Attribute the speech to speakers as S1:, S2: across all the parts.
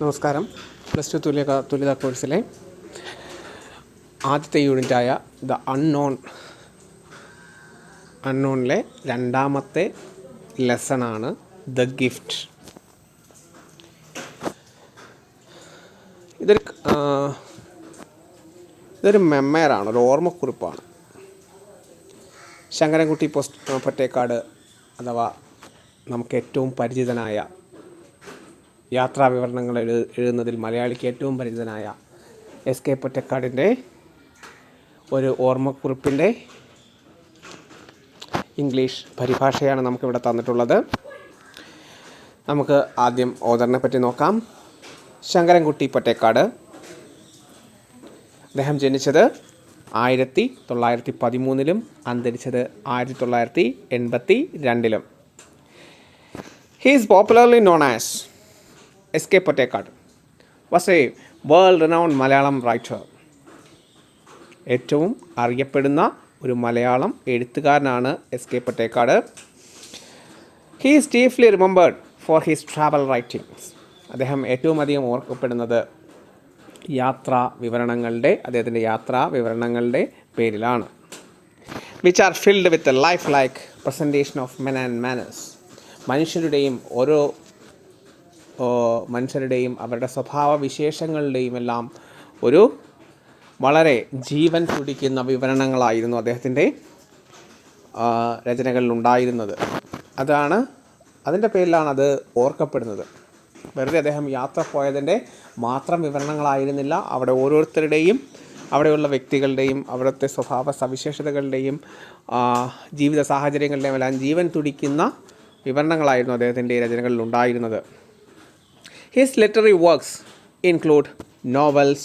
S1: നമസ്കാരം. Plus two തുല്യത കോഴ്സിലെ ആദ്യത്തെ യൂണിറ്റായ ദ അൺനോണിലെ രണ്ടാമത്തെ ലെസണാണ് ദ ഗിഫ്റ്റ്. ഇതൊരു മെമ്മയറാണ്, ഒരു ഓർമ്മക്കുറിപ്പാണ്. ശങ്കരൻകുട്ടി പൊറ്റേക്കാട് അഥവാ നമുക്ക് ഏറ്റവും പരിചിതനായ യാത്രാ വിവരണങ്ങൾ എഴുതുന്നതിൽ മലയാളിക്ക് ഏറ്റവും പരിചിതനായ എസ്.കെ. പൊറ്റക്കാടിൻ്റെ ഒരു ഓർമ്മക്കുറിപ്പിൻ്റെ ഇംഗ്ലീഷ് പരിഭാഷയാണ് നമുക്കിവിടെ തന്നിട്ടുള്ളത്. നമുക്ക് ആദ്യം ഓഥറിനെ പറ്റി നോക്കാം. ശങ്കരൻകുട്ടി പൊറ്റേക്കാട്. അദ്ദേഹം ജനിച്ചത് 1913 അന്തരിച്ചത് 1982. He is popularly known as S.K. Pottekad, was a world-renowned Malayalam writer. ഏറ്റവും അറിയപ്പെടുന്ന ഒരു മലയാളം എഴുത്തുകാരനാണ് എസ്.കെ. Pottekkatt. He is chiefly remembered for his travel writings. അദ്ദേഹം ഏറ്റവും അധികം ഓർക്കപ്പെടുന്നത് അദ്ദേഹത്തിൻ്റെ യാത്രാ വിവരണങ്ങളുടെ പേരിലാണ്. Which are filled with a lifelike presentation of men and manners. മനുഷ്യരുടെയും അവരുടെ സ്വഭാവ വിശേഷങ്ങളുടെയും എല്ലാം ഒരു വളരെ ജീവൻ തുടിക്കുന്ന വിവരണങ്ങളായിരുന്നു അദ്ദേഹത്തിൻ്റെ രചനകളിലുണ്ടായിരുന്നത്. അതിൻ്റെ പേരിലാണ് അത് ഓർക്കപ്പെടുന്നത്. വെറുതെ അദ്ദേഹം യാത്ര പോയതിൻ്റെ മാത്രം വിവരണങ്ങളായിരുന്നില്ല. അവിടെ ഓരോരുത്തരുടെയും, അവിടെയുള്ള വ്യക്തികളുടെയും, അവിടുത്തെ സ്വഭാവ സവിശേഷതകളുടെയും ജീവിത സാഹചര്യങ്ങളുടെയും എല്ലാം ജീവൻ തുടിക്കുന്ന വിവരണങ്ങളായിരുന്നു അദ്ദേഹത്തിൻ്റെ രചനകളിൽ ഉണ്ടായിരുന്നത്. His literary works include novels,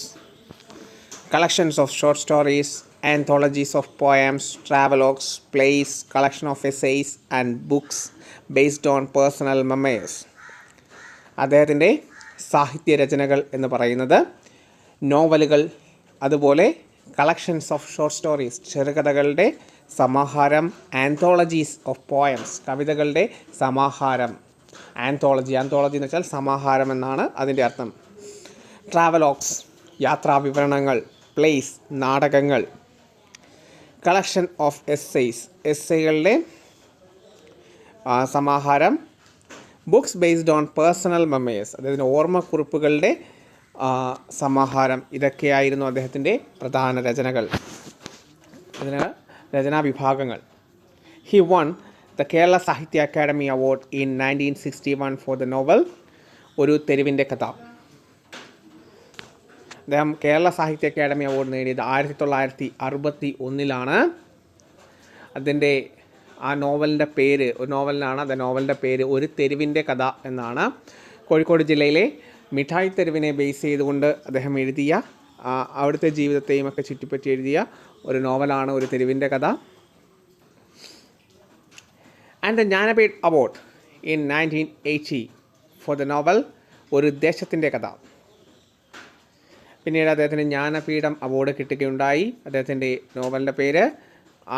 S1: collections of short stories, anthologies of poems, travelogues, plays, collection of essays and books based on personal memoirs. അദ്ദേഹത്തിൻ്റെ സാഹിത്യ രചനകൾ എന്ന് പറയുന്നത് നോവലുകൾ, അതുപോലെ കളക്ഷൻസ് ഓഫ് ഷോർട്ട് സ്റ്റോറീസ് ചെറുകഥകളുടെ സമാഹാരം, ആന്തോളജീസ് ഓഫ് പോയംസ് കവിതകളുടെ സമാഹാരം. ആന്തോളജി എന്ന് വെച്ചാൽ സമാഹാരം എന്നാണ് അതിൻ്റെ അർത്ഥം. ട്രാവലോഗ്സ് യാത്രാ വിവരണങ്ങൾ, പ്ലേസ് നാടകങ്ങൾ, കളക്ഷൻ ഓഫ് എസ്സേകളുടെ സമാഹാരം, ബുക്സ് ബേസ്ഡ് ഓൺ പേഴ്സണൽ മെമ്മേഴ്സ് അദ്ദേഹത്തിൻ്റെ ഓർമ്മക്കുറിപ്പുകളുടെ സമാഹാരം. ഇതൊക്കെയായിരുന്നു അദ്ദേഹത്തിൻ്റെ പ്രധാന രചനാ വിഭാഗങ്ങൾ. He won the Kerala Sahitya Academy Award in 1961 for the novel ഒരു തെരുവിൻ്റെ കഥ. അദ്ദേഹം കേരള സാഹിത്യ അക്കാദമി അവാർഡ് നേടിയത് 1961 അതിൻ്റെ ആ നോവലിൻ്റെ പേര് ഒരു തെരുവിൻ്റെ കഥ എന്നാണ്. കോഴിക്കോട് ജില്ലയിലെ മിഠായി തെരുവിനെ ബേസ് ചെയ്തുകൊണ്ട് അദ്ദേഹം എഴുതിയ അവിടുത്തെ ജീവിതത്തെയും ഒക്കെ ചുറ്റിപ്പറ്റി എഴുതിയ ഒരു നോവലാണ് ഒരു തെരുവിൻ്റെ കഥ. And the Jnanpith award in 1980 for the novel ഒരു ദേശത്തിൻ്റെ കഥ. പിന്നീട് അദ്ദേഹത്തിന് ജ്ഞാനപീഠം അവാർഡ് കിട്ടുകയുണ്ടായി. അദ്ദേഹത്തിൻ്റെ നോവലിൻ്റെ പേര്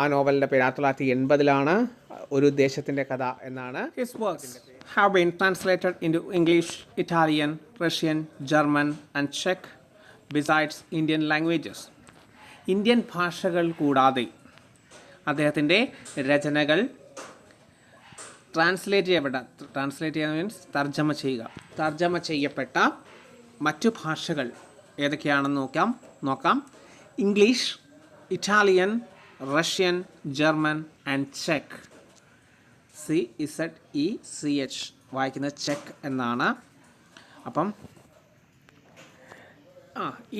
S1: 1980 ഒരു ദേശത്തിൻ്റെ കഥ എന്നാണ്. His works have been translated into English, Italian, Russian, German and Czech besides Indian languages. Indian ഭാഷകൾ കൂടാതെ അദ്ദേഹത്തിൻ്റെ രചനകൾ തർജ്ജമ ചെയ്യപ്പെട്ട മറ്റു ഭാഷകൾ ഏതൊക്കെയാണെന്ന് നോക്കാം. English, Italian, Russian, German and check. CZECH വായിക്കുന്നത് ചെക്ക് എന്നാണ്. അപ്പം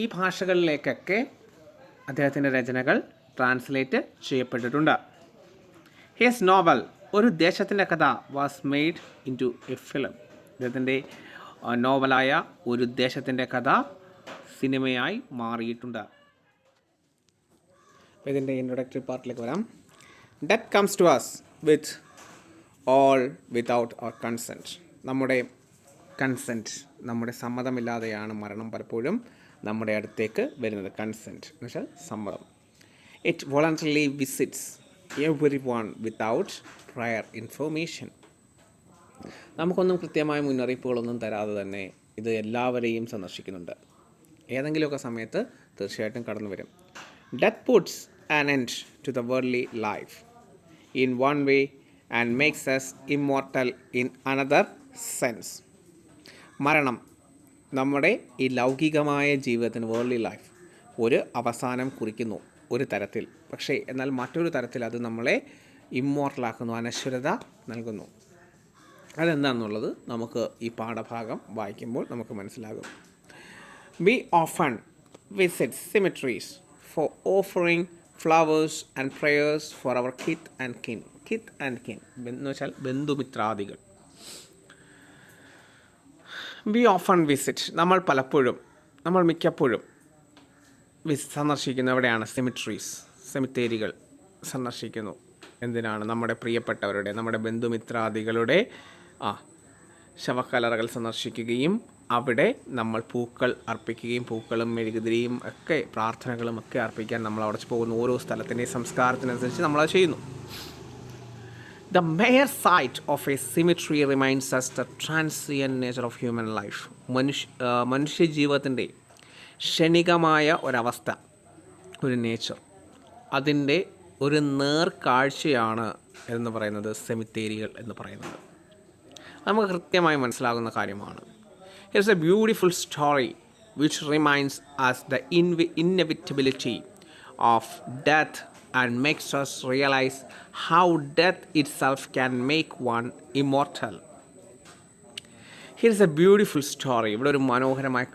S1: ഈ ഭാഷകളിലേക്കൊക്കെ അദ്ദേഹത്തിൻ്റെ രചനകൾ ട്രാൻസ്ലേറ്റ് ചെയ്യപ്പെട്ടിട്ടുണ്ട്. ഹിസ് നോവൽ ഒരു ദേശത്തിൻ്റെ കഥ was made in to a film. അദ്ദേഹത്തിൻ്റെ നോവലായ ഒരു ദേശത്തിൻ്റെ കഥ സിനിമയായി മാറിയിട്ടുണ്ട്. ഇതിൻ്റെ ഇൻട്രൊഡക്ടറി പാർട്ടിലേക്ക് വരാം. Death comes to us with all without our consent. നമ്മുടെ സമ്മതമില്ലാതെയാണ് മരണം പലപ്പോഴും നമ്മുടെ അടുത്തേക്ക് വരുന്നത്. കൺസെൻറ്റ് എന്ന് വെച്ചാൽ സമ്മതം. It voluntarily visits everyone without prior information. നമുക്കൊന്നും കൃത്യമായ മുന്നറിയിപ്പുകളൊന്നും തരാതെ തന്നെ ഇത് എല്ലാവരെയും സന്ദർശിക്കുന്നുണ്ട്. ഏതെങ്കിലുമൊക്കെ സമയത്ത് തീർച്ചയായിട്ടും കടന്നു വരും. Death puts an end to the worldly life in one way and makes us immortal in another sense. മരണം നമ്മുടെ ഈ ലൗകികമായ ജീവിതത്തിന്, വേൾഡ്ലി ലൈഫ്, ഒരു അവസാനം കുറിക്കുന്നു ഒരു തരത്തിൽ. പക്ഷേ എന്നാൽ മറ്റൊരു തരത്തിൽ അത് നമ്മളെ ഇമ്മോർട്ടലാക്കുന്നു, അനശ്വരത നൽകുന്നു. അതെന്താണെന്നുള്ളത് നമുക്ക് ഈ പാഠഭാഗം വായിക്കുമ്പോൾ നമുക്ക് മനസ്സിലാകും. We often visit cemeteries for offering flowers and prayers for our kith and kin. Kith and kin എന്ന് വെച്ചാൽ ബന്ധുമിത്രാദികൾ. We often visit, നമ്മൾ മിക്കപ്പോഴും സന്ദർശിക്കുന്ന എവിടെയാണ്? സെമിട്രീസ്, സെമിത്തേരികൾ സന്ദർശിക്കുന്നു. എന്തിനാണ്? നമ്മുടെ പ്രിയപ്പെട്ടവരുടെ, നമ്മുടെ ബന്ധുമിത്രാദികളുടെ ശവക്കലറകൾ സന്ദർശിക്കുകയും അവിടെ നമ്മൾ പൂക്കൾ അർപ്പിക്കുകയും, പൂക്കളും മെഴുകുതിരിയും ഒക്കെ പ്രാർത്ഥനകളും ഒക്കെ അർപ്പിക്കാൻ നമ്മൾ അവിടെ പോകുന്നു. ഓരോ സ്ഥലത്തിൻ്റെ സംസ്കാരത്തിനനുസരിച്ച് നമ്മളത് ചെയ്യുന്നു. The mere sight of a cemetery reminds us the transient nature of human life. മനുഷ്യ ജീവിതത്തിൻ്റെ ക്ഷണികമായ ഒരവസ്ഥ, ഒരു നേച്ചർ, അതിൻ്റെ ഒരു നേർക്കാഴ്ചയാണ് എന്ന് പറയുന്നത് സെമിത്തേരികൾ എന്ന് പറയുന്നത്. നമുക്ക് കൃത്യമായി മനസ്സിലാകുന്ന കാര്യമാണ്. Here's a beautiful story which reminds us the inevitability of death and makes us realize how death itself can make one immortal. Here's a beautiful story. ഇവിടെ ഒരു മനോഹരമായ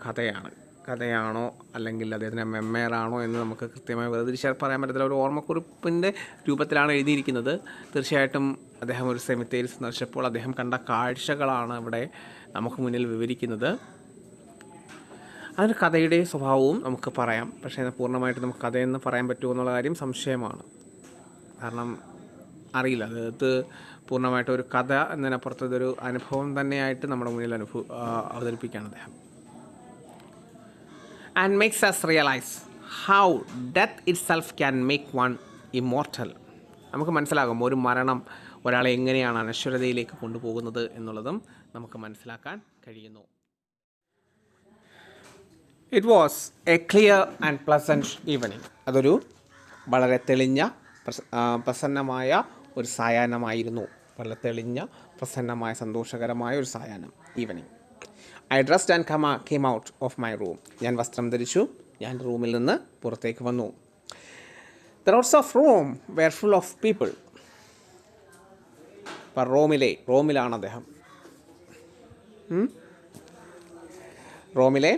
S1: കഥയാണോ അല്ലെങ്കിൽ അദ്ദേഹത്തിൻ്റെ മെമ്മേറാണോ എന്ന് നമുക്ക് കൃത്യമായി വേർതിരിച്ച് പറയാൻ പറ്റത്തില്ല. ഒരു ഓർമ്മക്കുറിപ്പിൻ്റെ രൂപത്തിലാണ് എഴുതിയിരിക്കുന്നത്. തീർച്ചയായിട്ടും അദ്ദേഹം ഒരു സെമിത്തേരി സന്ദർശിച്ചപ്പോൾ അദ്ദേഹം കണ്ട കാഴ്ചകളാണ് ഇവിടെ നമുക്ക് മുന്നിൽ വിവരിക്കുന്നത്. അതിന് കഥയുടെ സ്വഭാവവും നമുക്ക് പറയാം. പക്ഷേ പൂർണ്ണമായിട്ട് നമുക്ക് കഥയെന്ന് പറയാൻ പറ്റുമോ എന്നുള്ള കാര്യം സംശയമാണ്. കാരണം അറിയില്ല, അത് പൂർണ്ണമായിട്ട് ഒരു കഥ എന്നതിനപ്പുറത്ത് ഇതൊരു അനുഭവം തന്നെയായിട്ട് നമ്മുടെ മുന്നിൽ അവതരിപ്പിക്കുകയാണ് അദ്ദേഹം. And makes us realise how death itself can make one immortal. നമുക്ക് മനസ്സിലാകും ഒരു മരണം ഒരാളെ എങ്ങനെയാണ് അനശ്വരതയിലേക്ക് കൊണ്ടുപോകുന്നത് എന്നുള്ളതും നമുക്ക് മനസ്സിലാക്കാൻ കഴിയുന്നു. It was A clear and pleasant evening. അതൊരു വളരെ തെളിഞ്ഞ പ്രസന്നമായ ഒരു സായാഹ്നമായിരുന്നു. വളരെ തെളിഞ്ഞ പ്രസന്നമായ സന്തോഷകരമായ ഒരു സായാഹ്നം, evening. I dressed and came out of my room. ഞാൻ വസ്ത്രം ധരിച്ചു, ഞാൻ റൂമിൽ നിന്ന് പുറത്തേക്ക് വന്നു. The roads of Rome were full of people. അപ്പോൾ റോമിലാണ് അദ്ദേഹം. റോമിലെ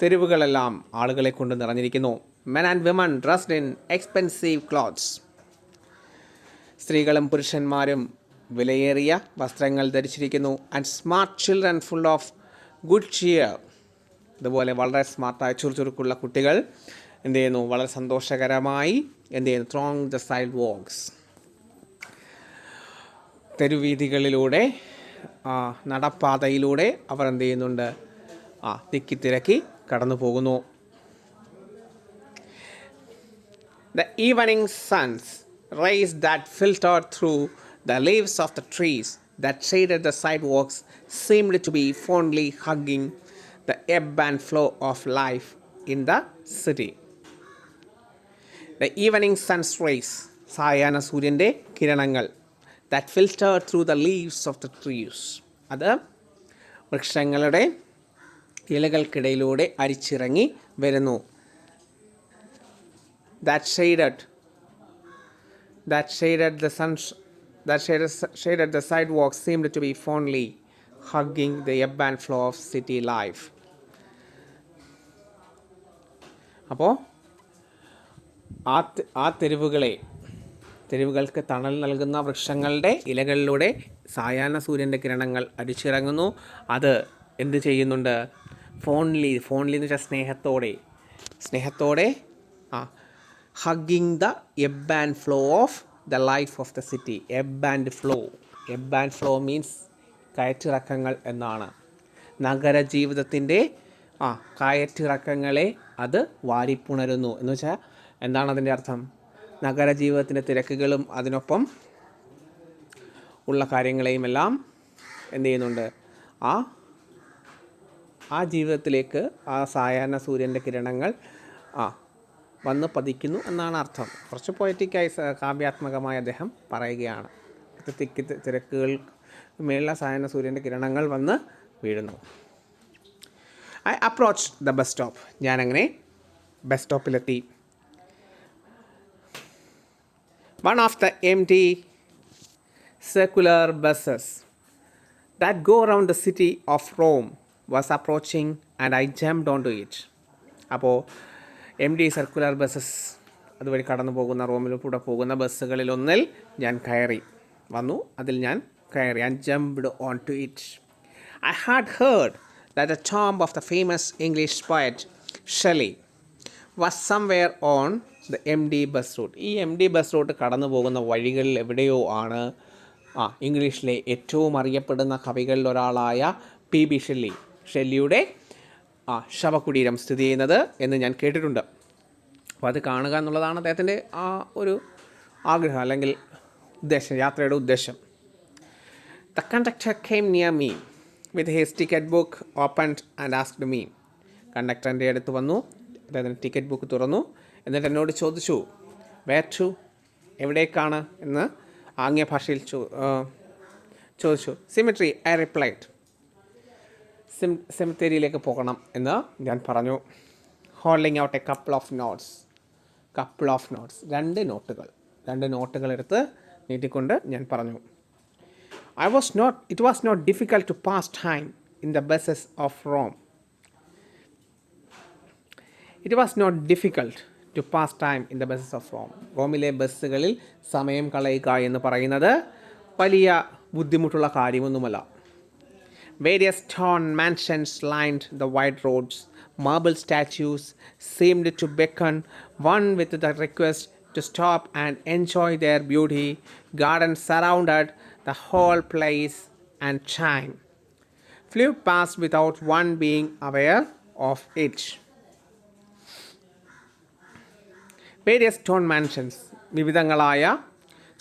S1: തെരുവുകളെല്ലാം ആളുകളെ കൊണ്ട് നിറഞ്ഞിരിക്കുന്നു. Men and women dressed in expensive clothes. സ്ത്രീകളും പുരുഷന്മാരും വിലയേറിയ വസ്ത്രങ്ങൾ ധരിച്ചിരിക്കുന്നു. And smart children full of good cheer. ഇതുപോലെ വളരെ സ്മാർട്ടായ ചുറുചുറുക്കുള്ള കുട്ടികൾ എന്ത് ചെയ്യുന്നു? വളരെ സന്തോഷകരമായി എന്ത് ചെയ്യുന്നു? ത്രോങ് ദ സൈഡ് വാക്സ്. തെരുവീഥികളിലൂടെ, നടപ്പാതയിലൂടെ അവർ എന്ത് ചെയ്യുന്നുണ്ട്? തിക്കി കടന്നു പോകുന്നു. The evening sun's rays that filtered through the leaves of the trees that shaded the sidewalks seemed to be fondly hugging the ebb and flow of life in the city. The evening sun's rays, സായാഹ്ന സൂര്യൻ്റെ കിരണങ്ങൾ, that filtered through the leaves of the trees, അത് വൃക്ഷങ്ങളുടെ ഇലകൾക്കിടയിലൂടെ അരിച്ചിറങ്ങി വരുന്നു. That shaded the sidewalk seemed to be fondly hugging the ebb and flow of city life. അപ്പോൾ ആ തെരുവുകൾക്ക് തണൽ നൽകുന്ന വൃക്ഷങ്ങളുടെ ഇലകളിലൂടെ സായാഹ്ന സൂര്യൻ്റെ കിരണങ്ങൾ അരിച്ചിറങ്ങുന്നു. അത് എന്ത് ചെയ്യുന്നുണ്ട്? ഫോൺലി എന്ന് വെച്ചാൽ സ്നേഹത്തോടെ hugging the ebb and flow of the life of the city. Ebb and flow means കയറ്റിറക്കങ്ങൾ എന്നാണ്. നഗരജീവിതത്തിൻ്റെ കയറ്റിറക്കങ്ങളെ അത് വാരിപ്പുണരുന്നു എന്ന് വെച്ചാൽ എന്താണ് അതിൻ്റെ അർത്ഥം? നഗരജീവിതത്തിൻ്റെ തിരക്കുകളും അതിനൊപ്പം ഉള്ള കാര്യങ്ങളെയും എല്ലാം എന്ത് ചെയ്യുന്നുണ്ട്? ആ ജീവിതത്തിലേക്ക് ആ സായാഹ്ന സൂര്യൻ്റെ കിരണങ്ങൾ വന്ന് പതിക്കുന്നു എന്നാണ് അർത്ഥം. കുറച്ച് പൊയറ്റിക്കായി കാവ്യാത്മകമായി അദ്ദേഹം പറയുകയാണ്. തിക്ക് തിരക്കുകൾ മേലുള്ള സായാഹ്ന സൂര്യൻ്റെ കിരണങ്ങൾ വന്ന് വീഴുന്നു. I approach the bus stop. ഞാനങ്ങനെ ബസ് സ്റ്റോപ്പിലെത്തി. One of the empty circular buses that go around the city of Rome was approaching and I jumped onto it. അപ്പോൾ സർക്കുലർ ബസ്സസ് അതുവഴി കടന്നു പോകുന്ന റോമിലൂടെ പോകുന്ന ബസ്സുകളിലൊന്നിൽ ഞാൻ കയറി വന്നു. അതിൽ ഞാൻ കയറി. And jumped on to it. I had heard that the tomb of the famous English poet Shelley was somewhere on the empty bus route. ഈ ബസ് റൂട്ട് കടന്നു പോകുന്ന വഴികളിൽ എവിടെയോ ആണ് ഇംഗ്ലീഷിലെ ഏറ്റവും അറിയപ്പെടുന്ന കവികളിൽ ഒരാളായ PB ഷെല്ലിയുടെ ശവകുടീരം സ്ഥിതി ചെയ്യുന്നത് എന്ന് ഞാൻ കേട്ടിട്ടുണ്ട്. അപ്പോൾ അത് കാണുക എന്നുള്ളതാണ് അദ്ദേഹത്തിൻ്റെ ഒരു ആഗ്രഹം അല്ലെങ്കിൽ ഉദ്ദേശം, യാത്രയുടെ ഉദ്ദേശം. The conductor came near me with his ticket book opened and asked me. കണ്ടക്ടറിൻ്റെ അടുത്ത് വന്നു, അദ്ദേഹത്തിൻ്റെ ടിക്കറ്റ് ബുക്ക് തുറന്നു, എന്നിട്ട് എന്നോട് ചോദിച്ചു where to, എവിടേക്കാണ് എന്ന് ആംഗ്യ ഭാഷയിൽ ചോദിച്ചു. Symmetry, I replied. സെമിത്തേരിയിലേക്ക് പോകണം എന്ന് ഞാൻ പറഞ്ഞു. Holding out A couple of notes, രണ്ട് നോട്ടുകൾ എടുത്ത് നീട്ടിക്കൊണ്ട് ഞാൻ പറഞ്ഞു. It was not difficult to pass time in the buses of Rome. റോമിലെ ബസ്സുകളിൽ സമയം കളയുക എന്ന് പറയുന്നത് വലിയ ബുദ്ധിമുട്ടുള്ള കാര്യമൊന്നുമല്ല. Various stone mansions lined the wide roads. Marble statues seemed to beckon one with the request to stop and enjoy their beauty. Gardens surrounded the whole place, and time flew past without one being aware of it. Various stone mansions, വിവിധങ്ങളായ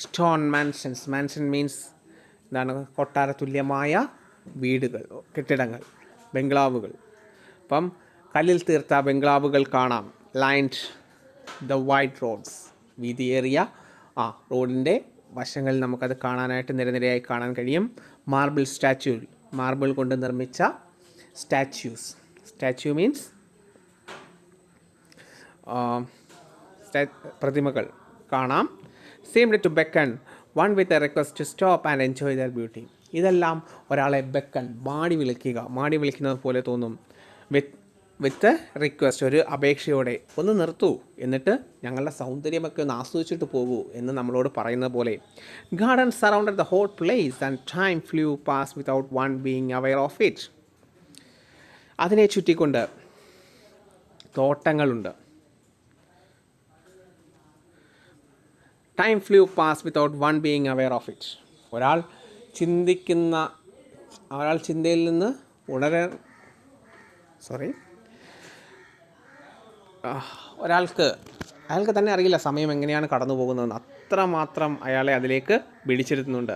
S1: stone mansions. Mansion means എന്താണ്? കൊട്ടാര തുല്യമായ വീടുകൾ, കെട്ടിടങ്ങൾ, ബംഗ്ലാവുകൾ. അപ്പം കല്ലിൽ തീർത്ത ബംഗ്ലാവുകൾ കാണാം. ലൈൻഡ് ദ വൈഡ് റോഡ്സ്, വീതിയേറിയ റോഡിൻ്റെ വശങ്ങളിൽ നമുക്കത് കാണാനായിട്ട് നിരനിരയായി കാണാൻ കഴിയും. മാർബിൾ കൊണ്ട് നിർമ്മിച്ച സ്റ്റാച്യു മീൻസ് പ്രതിമകൾ കാണാം. seemed to beckon one with a request to stop and enjoy their beauty. ഇതെല്ലാം ഒരാളെ മാടി വിളിക്കുന്നത് പോലെ തോന്നും. വിത്ത് റിക്വസ്റ്റ്, ഒരു അപേക്ഷയോടെ ഒന്ന് നിർത്തൂ, എന്നിട്ട് ഞങ്ങളുടെ സൗന്ദര്യമൊക്കെ ഒന്ന് ആസ്വദിച്ചിട്ട് പോകൂ എന്ന് നമ്മളോട് പറയുന്ന പോലെ. Garden surrounded the whole place and time flew pass without one being aware of it. അതിനെ ചുറ്റിക്കൊണ്ട് തോട്ടങ്ങളുണ്ട്. Time flew pass without one being aware of it. ഒരാൾ ചിന്തയിൽ നിന്ന് അയാൾക്ക് തന്നെ അറിയില്ല സമയം എങ്ങനെയാണ് കടന്നു പോകുന്നതെന്ന്. അത്രമാത്രം അയാളെ അതിലേക്ക് പിടിച്ചിരുത്തുന്നുണ്ട്.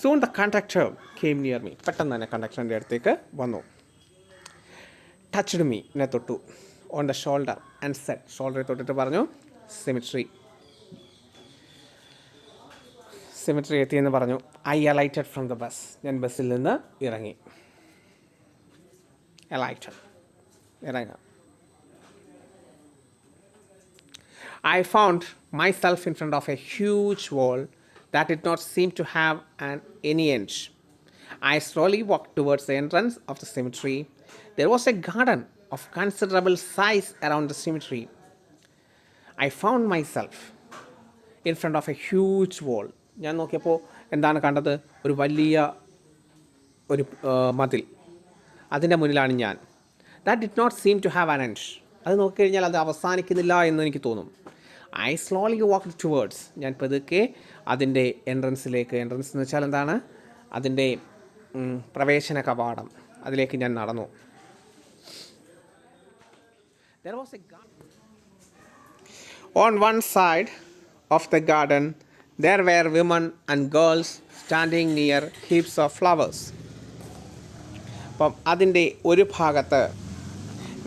S1: Soon the conductor came near me. പെട്ടെന്ന് തന്നെ കണ്ടക്ടറിൻ്റെ അടുത്തേക്ക് വന്നു. ടച്ച്ഡ് മീ, എന്നെ തൊട്ടു. On the shoulder and said, ഷോൾഡറിൽ തൊട്ടിട്ട് പറഞ്ഞു സിമിട്രി എത്തിയെന്ന് പറഞ്ഞു. I alighted from the bus. ഞാൻ ബസ്സിൽ നിന്ന് ഇറങ്ങി. ഇറങ്ങാം. I found myself in front of a huge wall that did not seem to have any end. I slowly walked towards the entrance of the cemetery. There was a garden of considerable size around the cemetery. I found myself in front of a huge wall. ഞാൻ നോക്കിയപ്പോൾ എന്താണ് കണ്ടത്? ഒരു വലിയ മതിൽ. അതിൻ്റെ മുന്നിലാണ് ഞാൻ. That did not seem to have an end. അത് നോക്കിക്കഴിഞ്ഞാൽ അത് അവസാനിക്കുന്നില്ല എന്ന് എനിക്ക് തോന്നും. I slowly walked towards. ഞാൻ പതുക്കെ അതിൻ്റെ എൻട്രൻസിലേക്ക്, എൻട്രൻസ് എന്ന് വെച്ചാൽ എന്താണ്? അതിൻ്റെ പ്രവേശന കവാടം, അതിലേക്ക് ഞാൻ നടന്നു. There was a garden. On one side of the garden there were women and girls standing near heaps of flowers. അപ്പം അതിൻ്റെ ഒരു ഭാഗത്ത്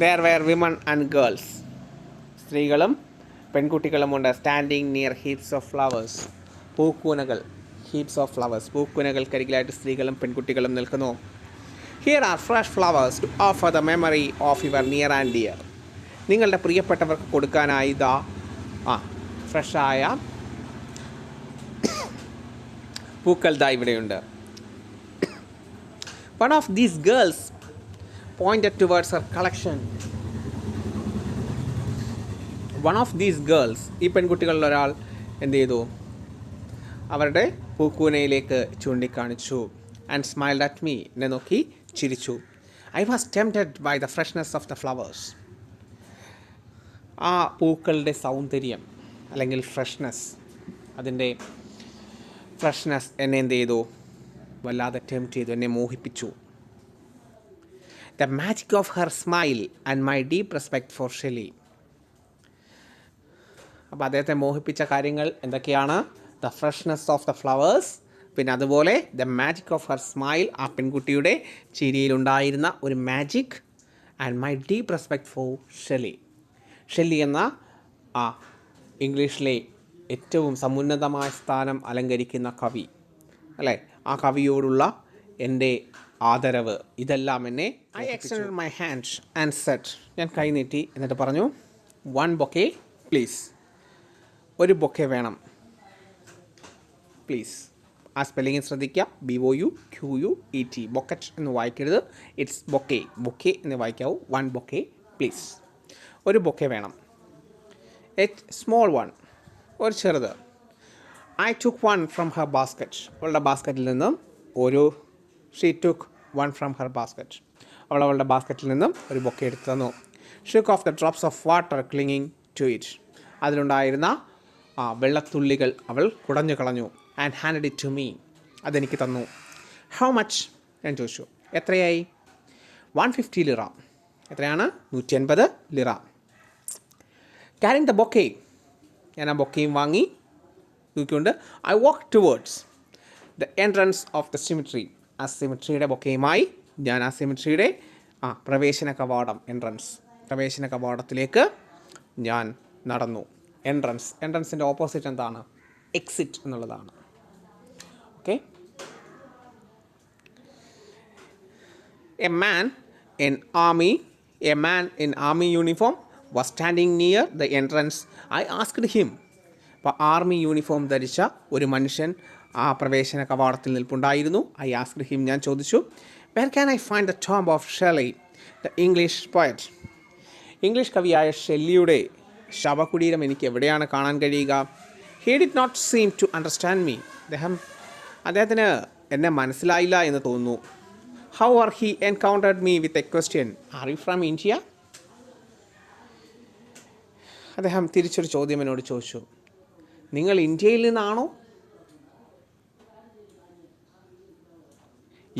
S1: there were women and girls, സ്ത്രീകളും പെൺകുട്ടികളുമുണ്ട്, standing near heaps of flowers, പൂക്കൂനകൾ, ഹീപ്സ് ഓഫ് ഫ്ലവേഴ്സ്, പൂക്കൂനകൾക്കരികിലായിട്ട് സ്ത്രീകളും പെൺകുട്ടികളും നിൽക്കുന്നു. Here are fresh flowers to offer the memory of your near and dear, നിങ്ങളുടെ പ്രിയപ്പെട്ടവർക്ക് കൊടുക്കാനായി ഇതാ ഫ്രഷായ പൂക്കൾ ദാ ഇവിടെയുണ്ട്. One of these girls pointed towards her collection. One of these girls, ഈ പെൺകുട്ടികളിൽ ഒരാൾ എന്ത് ചെയ്തു, അവരുടെ പൂക്കൂനയിലേക്ക് ചൂണ്ടിക്കാണിച്ചു. ആൻഡ് സ്മൈൽഡ് അറ്റ് മീ, എന്നെ നോക്കി ചിരിച്ചു. I was tempted by the freshness of the flowers, ആ പൂക്കളുടെ സൗന്ദര്യം അല്ലെങ്കിൽ ഫ്രഷ്നെസ്, അതിൻ്റെ ഫ്രഷ്നെസ് എന്നെ എന്ത് ചെയ്തു, വല്ലാതെ ടെംപ്റ്റ് ചെയ്തു, എന്നെ മോഹിപ്പിച്ചു. The magic of her smile and my deep respect for Shelley. അപ്പോൾ അദ്ദേഹത്തെ മോഹിപ്പിച്ച കാര്യങ്ങൾ എന്തൊക്കെയാണ്? The freshness of the flowers, പിന്നെ അതുപോലെ the magic of her smile, ആ പെൺകുട്ടിയുടെ ചിരിയിലുണ്ടായിരുന്ന ഒരു magic, and my deep respect for Shelley. Shelley എന്ന ആ ഇംഗ്ലീഷിലെ ഏറ്റവും സമുന്നതമായ സ്ഥാനം അലങ്കരിക്കുന്ന കവി അല്ലേ, ആ കവിയോടുള്ള എൻ്റെ ആദരവ്, ഇതെല്ലാം എന്നെ. I extended my hand and set, ഞാൻ കൈ നീട്ടി എന്നിട്ട് പറഞ്ഞു, വൺ ബൊക്കെ പ്ലീസ്, ഒരു ബൊക്കെ വേണം പ്ലീസ്. ആ സ്പെല്ലിങ് ശ്രദ്ധിക്കുക, BOUQUET, ബൊക്കറ്റ് എന്ന് വായിക്കരുത്, ഇറ്റ്സ് ബൊക്കെ, ബൊക്കെ എന്ന് വായിക്കാവൂ. വൺ ബൊക്കെ പ്ലീസ്, ഒരു ബൊക്കെ വേണം. എ സ്മോൾ വൺ, ഒരു ചെറുത്. I took one from her basket, അവളുടെ ബാസ്ക്കറ്റിൽ നിന്നും ഒരു, she took one from her basket, അവളുടെ ബാസ്ക്കറ്റിൽ നിന്നും ഒരു ബൊക്കെ എടുത്തു തന്നു. Shook of the drops of water clinging to it, അതിലുണ്ടായിരുന്ന വെള്ളത്തുള്ളികൾ അവൾ കുടഞ്ഞു കളഞ്ഞു. And hand it to me, അതെനിക്ക് തന്നു. ഹൗ മച്ച്, ഞാൻ ചോദിച്ചു, എത്രയായി? 150 ലിറ, എത്രയാണ്? 150 ലിറ. ക്യാരിങ് ദ ബൊക്കെ, ഞാൻ ആ ബൊക്കെയും വാങ്ങി നോക്കിക്കൊണ്ട് I walk towards the entrance of the symmetry, ആ സിമിട്രിയുടെ ബൊക്കെയുമായി ഞാൻ ആ സിമിട്രിയുടെ പ്രവേശന കവാടം, എൻട്രൻസ്, പ്രവേശന കവാടത്തിലേക്ക് ഞാൻ നടന്നു. എൻട്രൻസ്, എൻട്രൻസിൻ്റെ ഓപ്പോസിറ്റ് എന്താണ്? എക്സിറ്റ് എന്നുള്ളതാണ്. Okay. A man in army uniform was standing near the entrance. I asked him. അപ്പോൾ ആർമി യൂണിഫോം ധരിച്ച ഒരു മനുഷ്യൻ ആ പ്രവേശന കവാടത്തിൽ നിൽപ്പുണ്ടായിരുന്നു. ഐ ആസ്ക്ഡ് ഹിം, ഞാൻ ചോദിച്ചു, where can I find the tomb of Shelley, the English poet? English കവിയായ ഷെല്ലിയുടെ ശവകുടീരം എനിക്ക് എവിടെയാണ് കാണാൻ കഴിയുക? He did not seem to understand me. അദ്ദേഹത്തിന് എന്നെ മനസ്സിലായില്ല എന്ന് തോന്നുന്നു. However, he encountered me with a question. Are you from India? അദ്ദേഹം തിരിച്ചൊരു ചോദ്യം എന്നോട് ചോദിച്ചു, നിങ്ങൾ ഇന്ത്യയിൽ നിന്നാണോ?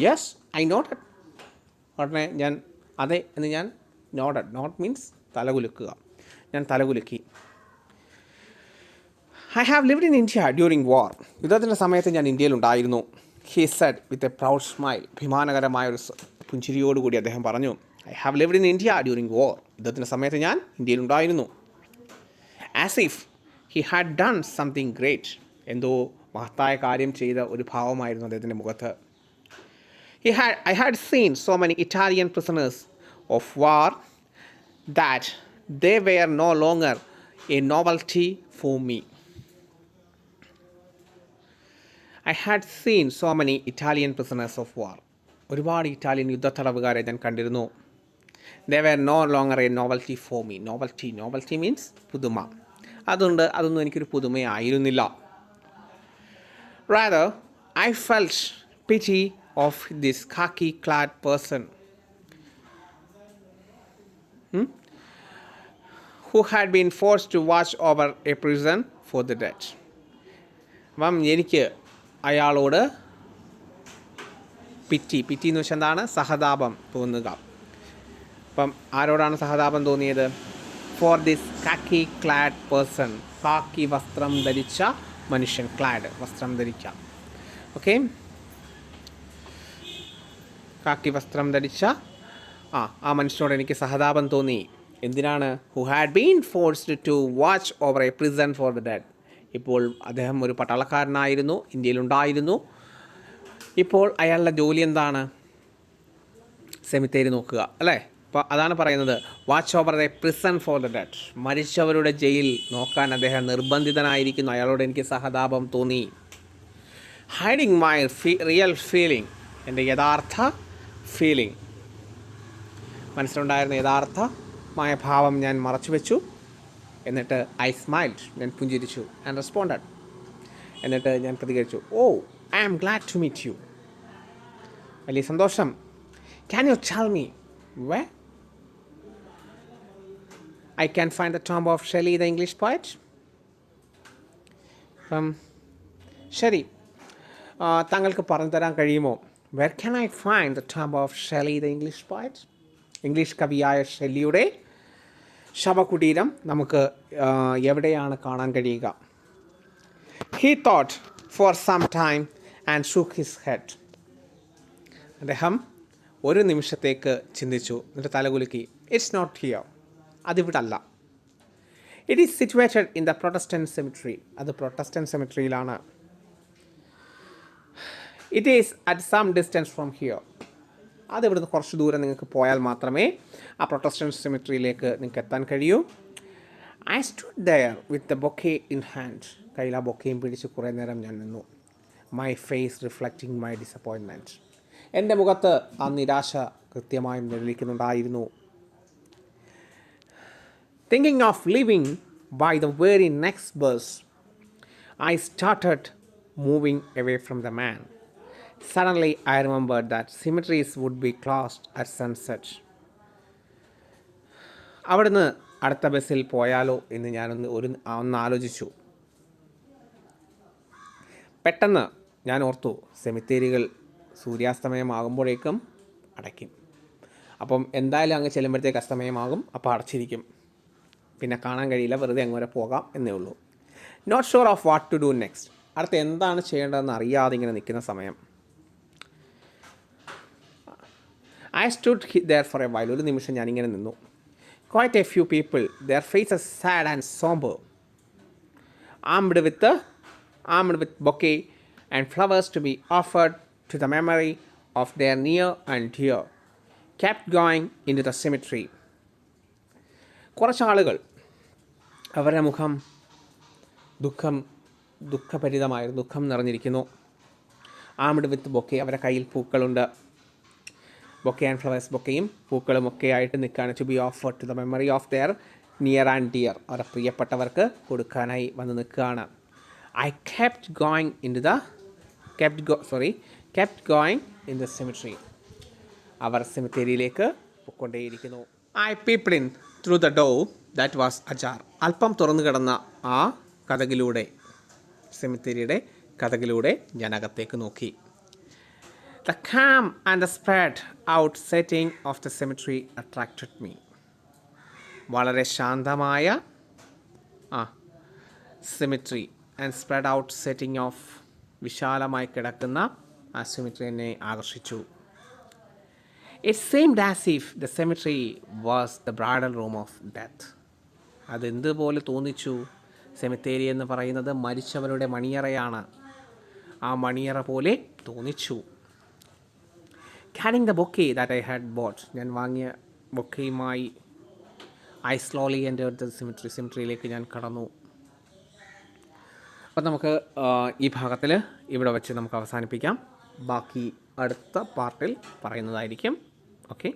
S1: Yes, I noted. ഉടനെ ഞാൻ അതെ എന്ന് ഞാൻ നോട്ടഡ്. നോട്ട് മീൻസ് തലകുലുക്കുക. ഞാൻ തലകുലുക്കി. I have lived in India during war. യുദ്ധത്തിൻ്റെ സമയത്ത് ഞാൻ ഇന്ത്യയിലുണ്ടായിരുന്നു. He said with a proud smile, അഭിമാനകരമായൊരു പുഞ്ചിരിയോടുകൂടി അദ്ദേഹം പറഞ്ഞു, I have lived in India during war. യുദ്ധത്തിൻ്റെ സമയത്ത് ഞാൻ ഇന്ത്യയിലുണ്ടായിരുന്നു. As if he had done something great, എന്തോ മഹത്തായ കാര്യം ചെയ്ത ഒരു ഭാവമായിരുന്നു അദ്ദേഹത്തിൻ്റെ മുഖത്ത്. I had seen so many Italian prisoners of war that they were no longer a novelty for me. I had seen so many Italian prisoners of war. ഒരുപാട് Italian യുദ്ധത്തടവുകാരെ ഞാൻ കണ്ടിരുന്നു. They were no longer a novelty for me. Novelty means പുതുമ. അതൊന്നും എനിക്കൊരു പുതുമയായിരുന്നില്ല. Rather, I felt pity of this khaki-clad person who had been forced to watch over a prison for the dead. അപ്പം എനിക്ക് അയാളോട് പിറ്റി എന്ന് വെച്ചാൽ എന്താണ്? സഹതാപം തോന്നുക. അപ്പം ആരോടാണ് സഹതാപം തോന്നിയത്? For this khaki clad person, കാക്കി വസ്ത്രം ധരിച്ച മനുഷ്യൻ, ക്ലാഡ് വസ്ത്രം ധരിച്ച. ഓക്കെ, കാക്കി വസ്ത്രം ധരിച്ച ആ മനുഷ്യനോട് എനിക്ക് സഹതാപം തോന്നി. എന്തിനാണ്? Who had been forced to watch over a prison for the dead. ഇപ്പോൾ അദ്ദേഹം ഒരു പട്ടാളക്കാരനായിരുന്നു, ഇന്ത്യയിലുണ്ടായിരുന്നു. ഇപ്പോൾ അയാളുടെ ജോലി എന്താണ്? സെമിത്തേരി നോക്കുക, അല്ലേ? അപ്പോൾ അതാണ് പറയുന്നത്, watch over a prison for the dead. മരിച്ചവരുടെ ജയിൽ നോക്കാൻ അദ്ദേഹം നിർബന്ധിതനായിരിക്കുന്നു. അയാളോട് എനിക്ക് സഹതാപം തോന്നി. Hiding my real feeling. എൻ്റെ യഥാർത്ഥ ഫീലിംഗ്, മനസ്സിലുണ്ടായിരുന്ന യഥാർത്ഥമായ ഭാവം ഞാൻ മറച്ചു വെച്ചു. എന്നിട്ട് ഐ സ്മൈൽഡ്, ഞാൻ പുഞ്ചിരിച്ചു. ആൻഡ് റെസ്പോണ്ടഡ്, എന്നിട്ട് ഞാൻ പ്രതികരിച്ചു, oh I am glad to meet you. വലിയ സന്തോഷം. Can you tell me where I can find the tomb of Shelley, the English poet? ശരി, താങ്കൾക്ക് പറഞ്ഞു തരാൻ കഴിയുമോ? Where can I find the tomb of Shelley, the English poet? English കവിയായ ഷെല്ലിയുടെ ശവകുടീരം നമുക്ക് എവിടെയാണ് കാണാൻ കഴിയുക? He thought for some time and shook his head. അദ്ദേഹം ഒരു നിമിഷത്തേക്ക് ചിന്തിച്ചു, എന്നിട്ട് തലകുലുക്കി. It's not here. അതിവിടല്ല. It is situated in the Protestant cemetery. അത് പ്രൊട്ടസ്റ്റൻറ്റ് സെമിട്രിയിലാണ്. It is at some distance from here. അത് ഇവിടുന്ന് കുറച്ച് ദൂരം നിങ്ങൾക്ക് പോയാൽ മാത്രമേ ആ പ്രൊട്ടസ്റ്റൻറ്റ് സെമിട്രിയിലേക്ക് നിങ്ങൾക്ക് എത്താൻ കഴിയൂ. I stood there with the bouquet in hand. കയ്യിൽ ആ ബൊക്കയും പിടിച്ച് കുറേ നേരം ഞാൻ നിന്നു. My face reflecting my disappointment. എൻ്റെ മുഖത്ത് ആ നിരാശ കൃത്യമായും നിഴലിക്കുന്നുണ്ടായിരുന്നു. Thinking of living by the very next bus, I started moving away from the man. Suddenly I remembered that cemeteries would be closed at sunset. അവിടുന്ന് അടുത്ത ബസ്സിൽ പോയാലോ എന്ന് ഞാനൊന്ന് ആലോചിച്ചു. പെട്ടെന്ന് ഞാൻ ഓർത്തു, സെമിത്തേരികൾ സൂര്യാസ്തമയമാകുമ്പോഴേക്കും അടയ്ക്കും. അപ്പം എന്തായാലും അങ്ങ് ചെല്ലുമ്പോഴത്തേക്ക് അസ്തമയമാകും, അപ്പോൾ അടച്ചിരിക്കും, പിന്നെ കാണാൻ കഴിയില്ല, വെറുതെ അങ്ങോട്ട് പോകാം എന്നേ ഉള്ളൂ. Not sure of what to do next. അടുത്ത് എന്താണ് ചെയ്യേണ്ടതെന്ന് അറിയാതെ ഇങ്ങനെ നിൽക്കുന്ന സമയം. I stood there for a while. ഒരു നിമിഷം ഞാനിങ്ങനെ നിന്നു. Quite a few people, their faces sad and somber, armed with bouquet and flowers to be offered to the memory of their near and dear, kept going into the cemetery. കുറച്ച് ആളുകൾ, അവരുടെ മുഖം ദുഃഖഭരിതമായിരുന്നു, ദുഃഖം നിറഞ്ഞിരിക്കുന്നു. ആംഡ് വിത്ത് bouquet, അവരുടെ കയ്യിൽ പൂക്കളുണ്ട്. Bouquet and flowers, ബൊക്കെയും പൂക്കളും ഒക്കെ ആയിട്ട് നിൽക്കുകയാണ്. To be offered to the memory of their near and dear, അവരുടെ പ്രിയപ്പെട്ടവർക്ക് കൊടുക്കാനായി വന്ന് നിൽക്കുകയാണ്. I kept going in the cemetery. അവർ സെമിത്തേരിയിലേക്ക് പൊയ്ക്കൊണ്ടേയിരിക്കുന്നു. I peeped in through the door that was ajar. അല്പം തുറന്നു കിടന്ന ആ കതകിലൂടെ, സെമിത്തേരിയുടെ കതകിലൂടെ ഞാൻ അകത്തേക്ക് നോക്കി. The calm and the spread out setting of the cemetery attracted me. വളരെ ശാന്തമായ cemetery and spread out setting of, വിശാലമായി കിടക്കുന്ന ആ സെമിട്രി എന്നെ ആകർഷിച്ചു. It seemed as if the cemetery was the bridal room of death. അതെന്തുപോലെ തോന്നിച്ചു, സെമിത്തേരി എന്ന് പറയുന്നത് മരിച്ചവരുടെ മണിയറയാണ്. ആ മണിയറ പോലെ തോന്നിച്ചു. Carrying the bouquet that I had bought, ഞാൻ വാങ്ങിയ ബൊക്കയുമായി I slowly entered the cemetery. സെമിട്രിയിലേക്ക് ഞാൻ കടന്നു. അപ്പം നമുക്ക് ഈ ഭാഗത്തിൽ ഇവിടെ വെച്ച് നമുക്ക് അവസാനിപ്പിക്കാം. ബാക്കി അടുത്ത പാർട്ടിൽ പറയുന്നതായിരിക്കും. ഓക്കെ.